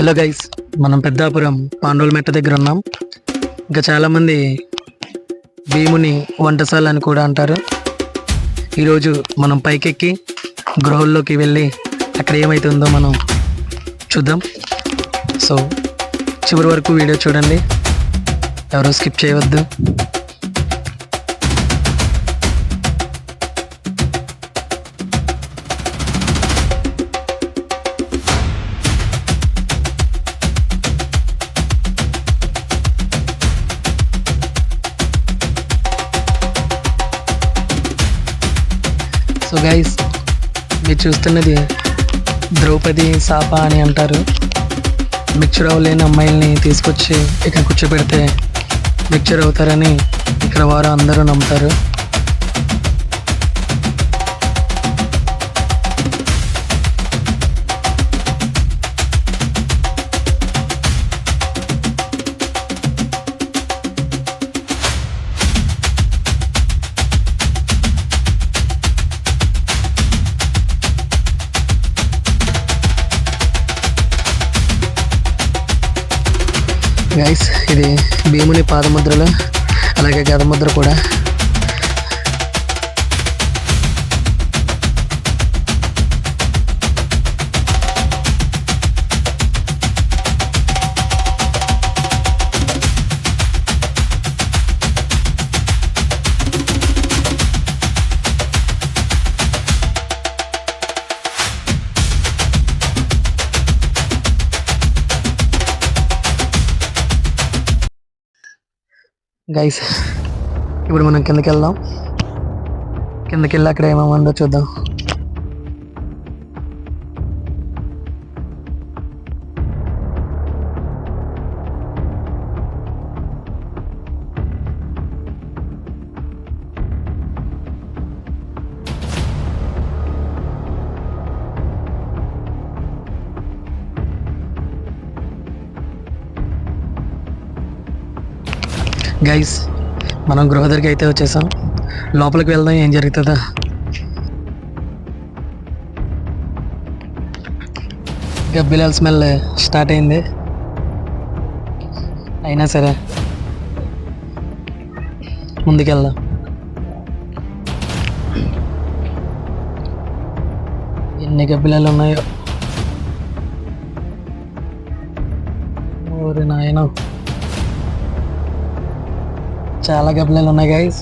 Hello guys, మనం పెద్దాపురం పాండవుల మెట్ట దగ్గర ఉన్నాం. ఇంకా చాలామంది భీముని వంటశాల అని కూడా అంటారు. ఈరోజు మనం పైకెక్కి గృహల్లోకి వెళ్ళి అక్కడ ఏమైతుందో మనం చూద్దాం. సో చివరి వరకు వీడియో చూడండి, ఎవరు స్కిప్ చేయవద్దు. సో గైస్, మీరు చూస్తున్నది ద్రౌపది సాప అని అంటారు. మిక్చర్ అవ్వలేని అమ్మాయిల్ని తీసుకొచ్చి ఇక్కడ కూర్చోబెడితే మిక్చర్ అవుతారని ఇక్కడ వారు అందరూ నమ్ముతారు. గైస్, ఇది భీముని పాదముద్రలు, అలాగే గదముద్ర కూడా. గైస్, ఇప్పుడు మనం కిందకి వెళ్దాం. కిందకి వెళ్ళి అక్కడ ఏమేమి ఉందో చూద్దాం. గైస్, మనం గృహ దగ్గరికి అయితే వచ్చేసాం. లోపలికి వెళ్దాం, ఏం జరుగుతుందో. గబ్బిలాల స్మెల్ స్టార్ట్ అయింది. అయినా సరే ముందుకెళ్దాం. ఎన్ని గబ్బిలాలు ఉన్నాయో, ఓరి నాయనో, చాలా గబ్బిలాలు ఉన్నాయి గైస్.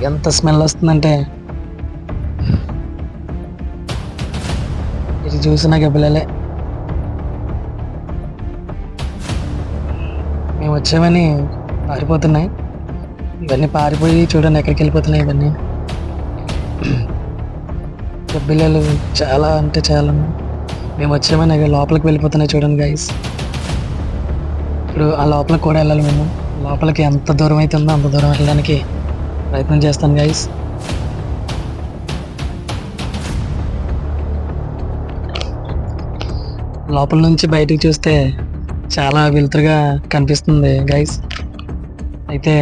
ఎంత స్మెల్ వస్తుందంటే ఇది చూసిన గబ్బిలాలే. మేము వచ్చామని పారిపోతున్నాయి ఇవన్నీ. పారిపోయి చూడండి ఎక్కడికి వెళ్ళిపోతున్నాయి ఇవన్నీ. గబ్బిలాలు చాలా అంటే చాలా. మేము వచ్చామని లోపలికి వెళ్ళిపోతున్నాయి చూడండి గైస్. ఇప్పుడు ఆ లోపలికి కూడా వెళ్ళాలి. మేము లోపలికి ఎంత దూరం అయితే ఉందో అంత దూరం వెళ్ళడానికి ప్రయత్నం చేస్తాను గైస్. లోపల నుంచి బయటికి చూస్తే చాలా వెలుతురుగా కనిపిస్తుంది గైస్. అయితే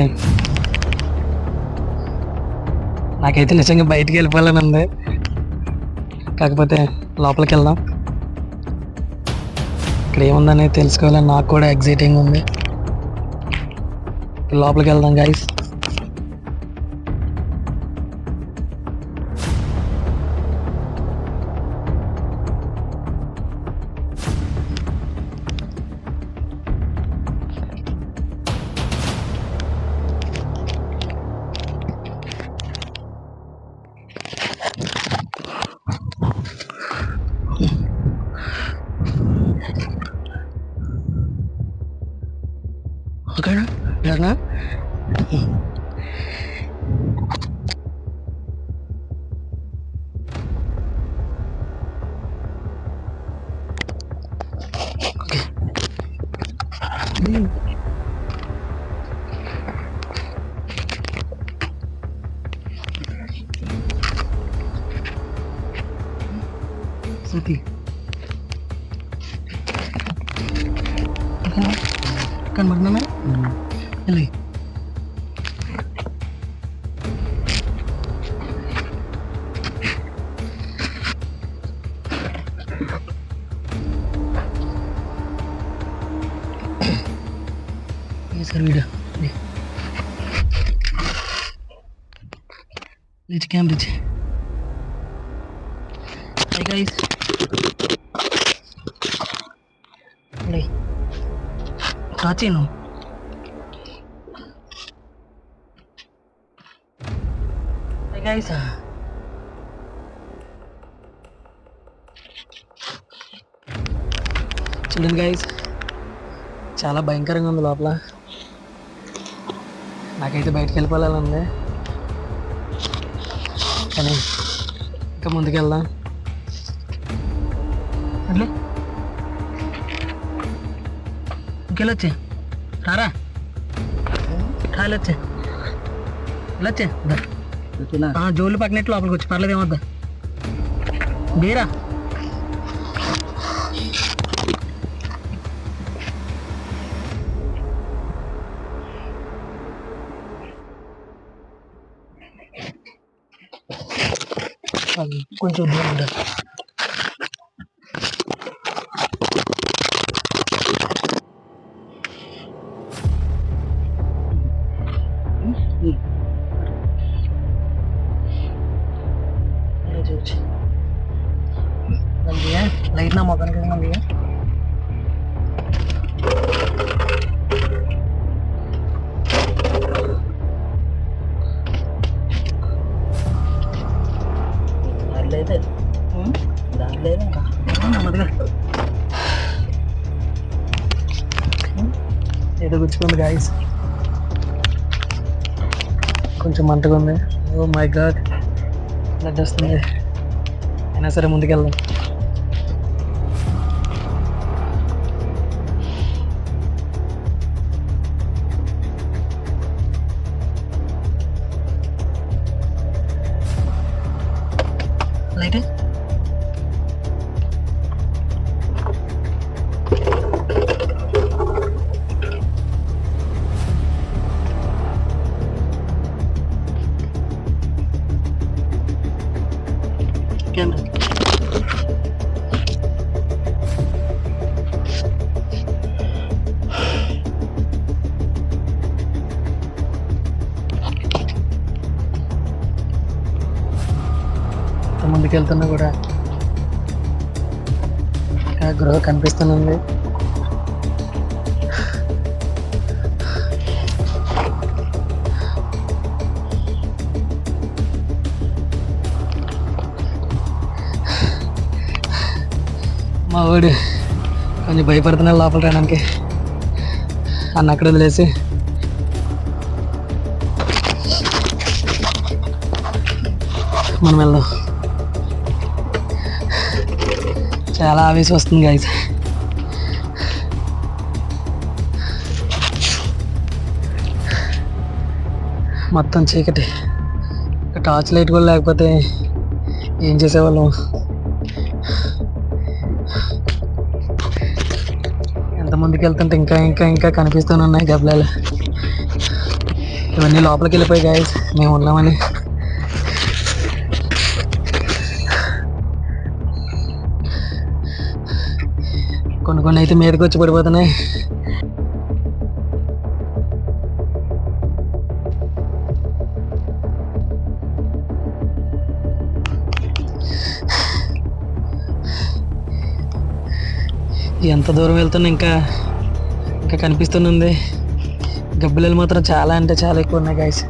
నాకైతే నిజంగా బయటికి వెళ్ళిపోవాలని ఉంది. కాకపోతే లోపలికి వెళ్దాం. ఇక్కడ ఏముందనేది తెలుసుకోవాలని నాకు కూడా ఎగ్జైటింగ్ ఉంది. లోపలికి వెళ్దాం గైస్. ఓకేనా, లేదనా? సతీ కనబడుతున్నా వెళ్ళి. ఒకసారి వీడియో రిచ్ క్యామ్ రిచ్. హై గైస్, రాచేను గైస్. చూడండి గైస్, చాలా భయంకరంగా ఉంది లోపల. నాకైతే బయటకు వెళ్ళిపోవాలని ఉంది, కానీ ఇంకా ముందుకు వెళ్దాం. అట్లే ఇంకెళ్ళొచ్చే, రారా రాలొచ్చే, వెళ్ళొచ్చే. జోళ్ళు పక్కనట్టు లోపలికి వచ్చి పర్లేదు, ఏమొద్దా బీరా. కొంచెం దూరం ఉండాలి. లైట్ నా మొక్కనికి మళ్ళీ అయితే దాంట్లో నెమ్మదిగా ఏదో గుచ్చుకుంది గాయస్, కొంచెం మంటగా ఉంది. ఓ మై గాడ్, బ్లడ్ వస్తుంది. అయినా సరే ముందుకెళ్దాం. లైట్ కెమెరా ముందుకెళ్తున్నా కూడా ఇంకా గృహ కనిపిస్తుంది. మా వాడు కొంచెం భయపడుతున్నాడు లోపల రావడానికి, అన్న అక్కడ వదిలేసి మనం వెళ్దాం. చాలా ఆవేశం వస్తుంది గైస్. మొత్తం చీకటి, టార్చ్ లైట్ కూడా లేకపోతే ఏం చేసేవాళ్ళం. ఎంత ముందుకు వెళ్తుంటే ఇంకా ఇంకా ఇంకా కనిపిస్తూనే ఉన్నాయి గబ్బలాలు. ఇవన్నీ లోపలికి వెళ్ళిపోయి గైస్, మేము ఉన్నామని. కొన్ని అయితే మీదకి వచ్చి పడిపోతున్నాయి. ఎంత దూరం వెళ్తున్నా ఇంకా ఇంకా కనిపిస్తుంది. గబ్బిలాలు మాత్రం చాలా అంటే చాలా ఎక్కువ ఉన్నాయి గైస్.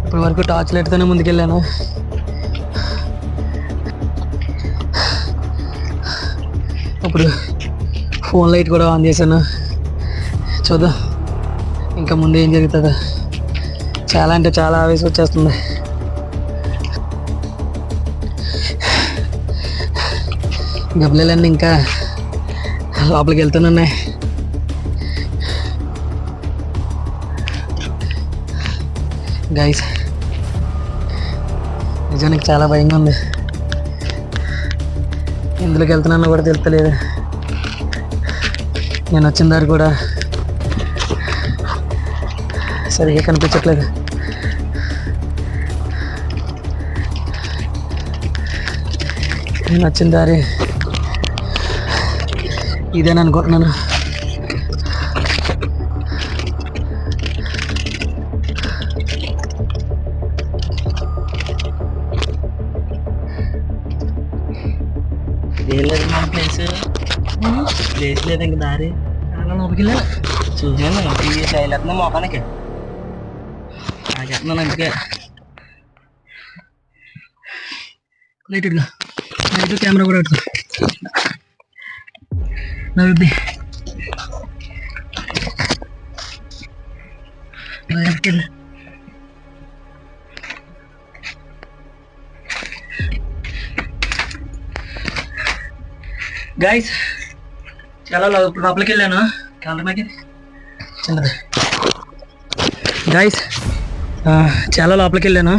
ఇప్పటి వరకు టార్చ్ లైట్తోనే ముందుకెళ్ళాను. ఇప్పుడు ఫోన్ లైట్ కూడా ఆన్ చేశాను, చూద్దాం ఇంకా ముందు ఏం జరుగుతుందో. చాలా అంటే చాలా ఆవేశం వచ్చేస్తుంది. గబ్బిలాలన్నీ ఇంకా లోపలికి వెళ్తున్నాయి. గైస్, నిజానికి చాలా భయంగా ఉంది. ఎందులోకి వెళ్తున్నానో కూడా తెలుస్తలేదు. నేను వచ్చిన దారి కూడా సరిగ్గా కనిపించట్లేదు. నేను వచ్చిన దారి ఇదేనా అనుకుంటున్నాను. ఏం లేదు మన ప్లేస్ లేదు ఇంక దారి చాలా లోపలికి వెళ్ళా చూసాను ఈ శైలి వస్తున్నా మొఖానికి నాకెత్తున్నాను అందుకే లైట్ కెమెరా కూడా పెట్టుకో. నవ్వుద్ది వెళ్ళి గైస్ చాలా లోపలికి వెళ్ళాను. కెమెరాకి చిన్నది గైస్, చాలా లోపలికి వెళ్ళాను.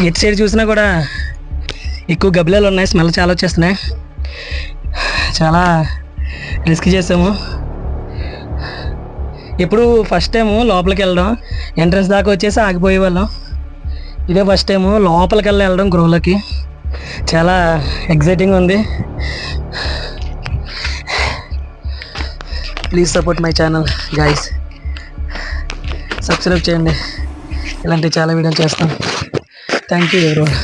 ఎటు సైడ్ చూసినా కూడా ఎక్కువ గబ్బిలాలు ఉన్నాయి. స్మెల్ చాలా వచ్చేస్తున్నాయి. చాలా రిస్క్ చేసాము. ఎప్పుడు ఫస్ట్ టైము లోపలికి వెళ్ళడం, ఎంట్రన్స్ దాకా వచ్చేసి ఆగిపోయే వాళ్ళం. ఇదే ఫస్ట్ టైము లోపలికి వెళ్ళడం గృహలోకి. చాలా ఎగ్జైటింగ్ ఉంది. Please support my channel guys. Subscribe చేయండి, ఇలాంటి చాలా వీడియోలు చేస్తాం. Thank you everyone.